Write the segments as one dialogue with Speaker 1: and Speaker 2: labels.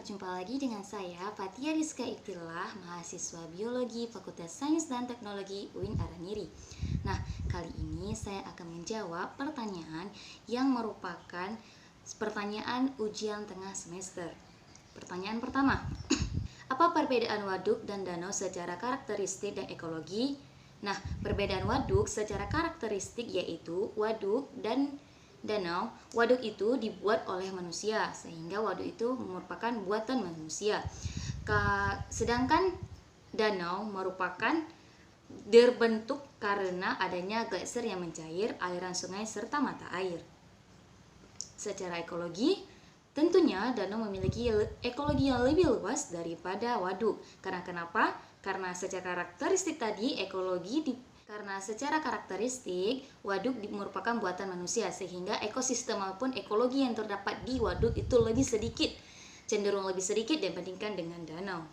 Speaker 1: berjumpa lagi dengan saya Fatia Rizka Iktilah, mahasiswa Biologi Fakultas Sains dan Teknologi UIN Araniri. Nah, kali ini saya akan menjawab pertanyaan yang merupakan pertanyaan ujian tengah semester. Pertanyaan pertama, apa perbedaan waduk dan danau secara karakteristik dan ekologi? Nah, perbedaan waduk secara karakteristik yaitu waduk dan danau. Waduk itu dibuat oleh manusia, sehingga waduk itu merupakan buatan manusia. Sedangkan danau merupakan terbentuk karena adanya gletser yang mencair, aliran sungai, serta mata air. Secara ekologi, tentunya danau memiliki ekologi yang lebih luas daripada waduk. Karena kenapa? Karena secara karakteristik tadi Karena secara karakteristik waduk merupakan buatan manusia, sehingga ekosistem maupun ekologi yang terdapat di waduk itu cenderung lebih sedikit dibandingkan dengan danau.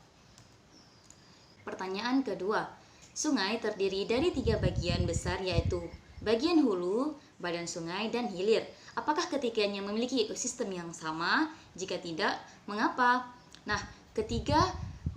Speaker 1: Pertanyaan kedua, sungai terdiri dari 3 bagian besar, yaitu bagian hulu, badan sungai, dan hilir. Apakah ketiganya memiliki ekosistem yang sama? Jika tidak, mengapa? Nah, ketiga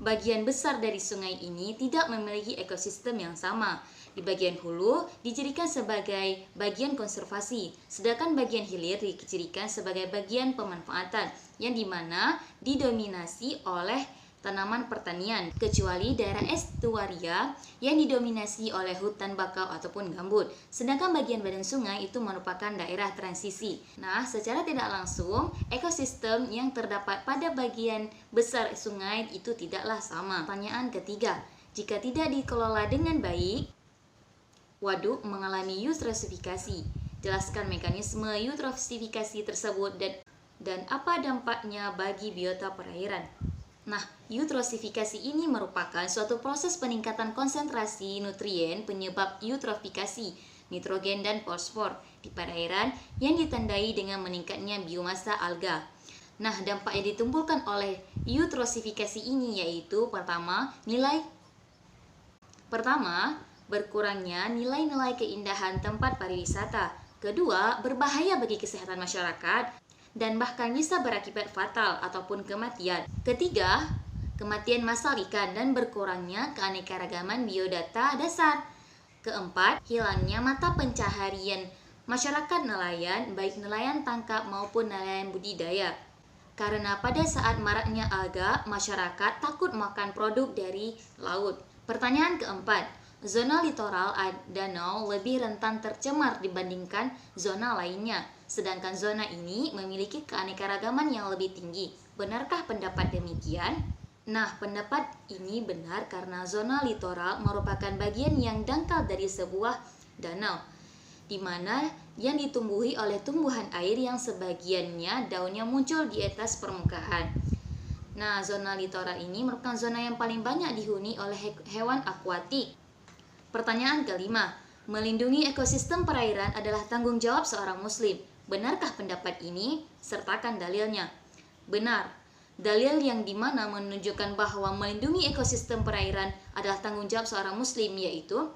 Speaker 1: bagian besar dari sungai ini tidak memiliki ekosistem yang sama. Di bagian hulu dijadikan sebagai bagian konservasi, sedangkan bagian hilir dijadikan sebagai bagian pemanfaatan, yang dimana didominasi oleh tanaman pertanian, kecuali daerah estuaria yang didominasi oleh hutan bakau ataupun gambut. Sedangkan bagian badan sungai itu merupakan daerah transisi. Nah, secara tidak langsung, ekosistem yang terdapat pada bagian besar sungai itu tidaklah sama. Pertanyaan ketiga, jika tidak dikelola dengan baik, waduk mengalami eutrosifikasi. Jelaskan mekanisme eutrosifikasi tersebut dan apa dampaknya bagi biota perairan. Nah, eutrosifikasi ini merupakan suatu proses peningkatan konsentrasi nutrien penyebab eutrofikasi nitrogen dan fosfor di perairan yang ditandai dengan meningkatnya biomasa alga. Nah, dampak yang ditimbulkan oleh eutrosifikasi ini yaitu pertama, berkurangnya nilai-nilai keindahan tempat pariwisata. Kedua, berbahaya bagi kesehatan masyarakat dan bahkan bisa berakibat fatal ataupun kematian. Ketiga, kematian massal ikan dan berkurangnya keanekaragaman biodata dasar. Keempat, hilangnya mata pencaharian masyarakat nelayan, baik nelayan tangkap maupun nelayan budidaya. Karena pada saat maraknya alga, masyarakat takut makan produk dari laut. Pertanyaan keempat, zona litoral danau lebih rentan tercemar dibandingkan zona lainnya, sedangkan zona ini memiliki keanekaragaman yang lebih tinggi. Benarkah pendapat demikian? Nah, pendapat ini benar karena zona litoral merupakan bagian yang dangkal dari sebuah danau, di mana yang ditumbuhi oleh tumbuhan air yang sebagiannya daunnya muncul di atas permukaan. Nah, zona litoral ini merupakan zona yang paling banyak dihuni oleh hewan akuatik. Pertanyaan kelima, melindungi ekosistem perairan adalah tanggung jawab seorang muslim. Benarkah pendapat ini? Sertakan dalilnya. Benar. Dalil yang dimana menunjukkan bahwa melindungi ekosistem perairan adalah tanggung jawab seorang muslim yaitu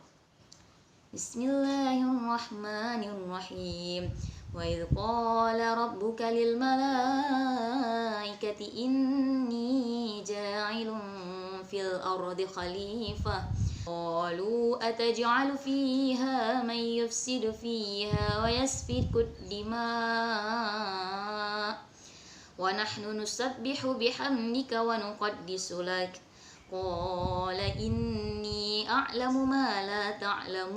Speaker 1: Bismillahirrahmanirrahim. Wa idh qala rabbuka lil malaikati inni ja'ilun fil ardi khalifah. قالوا أتجعل فيها من يفسد فيها ويسفك الدماء ونحن نسبح بحمدك ونقدس لك قال إني أعلم ما لا تعلمون.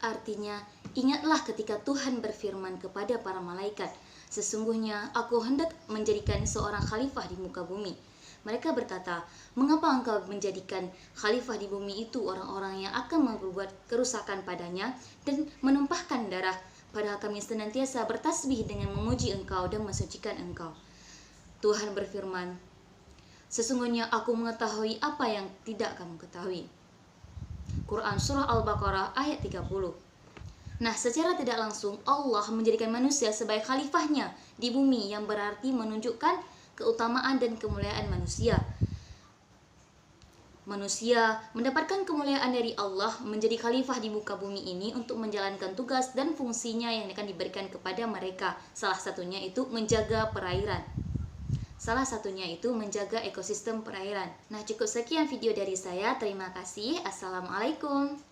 Speaker 1: Artinya, ingatlah ketika Tuhan berfirman kepada para malaikat, sesungguhnya aku hendak menjadikan seorang khalifah di muka bumi. Mereka berkata, mengapa engkau menjadikan khalifah di bumi itu orang-orang yang akan membuat kerusakan padanya dan menumpahkan darah, padahal kami senantiasa bertasbih dengan memuji engkau dan mensucikan engkau. Tuhan berfirman, sesungguhnya aku mengetahui apa yang tidak kamu ketahui. Quran Surah Al-Baqarah ayat 30. Nah, secara tidak langsung Allah menjadikan manusia sebagai khalifahnya di bumi, yang berarti menunjukkan keutamaan dan kemuliaan manusia. Manusia mendapatkan kemuliaan dari Allah menjadi khalifah di muka bumi ini untuk menjalankan tugas dan fungsinya yang akan diberikan kepada mereka. Salah satunya itu menjaga perairan. Salah satunya itu menjaga ekosistem perairan. Nah, cukup sekian video dari saya. Terima kasih. Assalamualaikum.